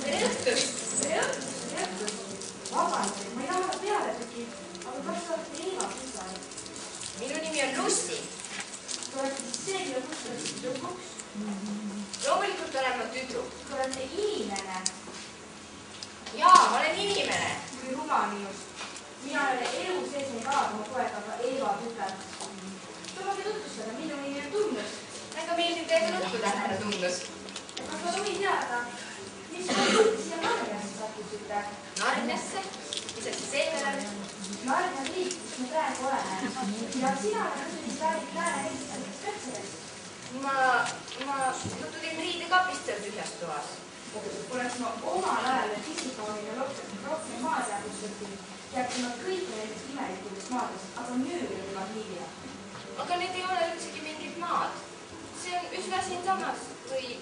Tere õhtust! Tere õhtust! Vabandust, ma ei taha peale tegi, aga kas sa olete Eeva Kutsar? Minu nimi on Lucy. Te olete siis see, kelle kutsutakse tüdrukuks? Loomulikult olen ma tüdruk. Te olete inimene. Jaa, ma olen inimene. Kui rumal minust. Mina ei ole elu sees ei vaadata oma poegaga Eeva tütar. Lubage tutvustada, minu nimi on Tunnus. Väga meeldib teiega tutvuda, härra Tunnus. Kas ma tohin teada, mis te siia Narniasse sattusite? Narniasse? Mis asi sellele? Narnia riik, kus me praegu oleme. Ja sina muidugi pärit Lääne-Eestist Petserist. Ma tulin riidekapist seal tühjas toas. Oleks ma omal ajal veel fisikaunile rohkem maateadusõppinud, teaksin ma kõiki nendest imelikudest maadest, aga nüüd on juba hiilja. Aga need ei ole üldsegi mingid maad. See on üsna siinsamas või...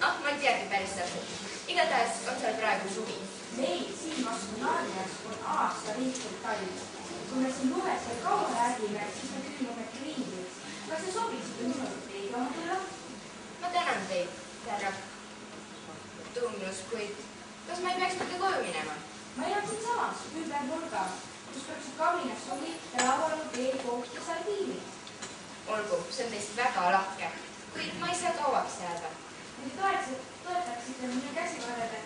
ma ei teagi päris täpselt. Igatahes on seal praegu suvi. Meil siin vastu Narnias on aasta lihtsalt talv. Kui me siin lumes veel kaua räägime, siis me külmume kriidiks. Kas te sobiksite minult teiega tulla? Ma tänan teid, härra Tunnus, kuid kas ma ei peaks mitte koju minema? Ma elan siin samas, ümber nurga, kus peaks kabinas sobi ja laual on teekook ja sardiinid. Olgu, see on teist väga lahke, kuid ma ei saa kauaks jääda. Kui te toetaksite minu käsivarrele,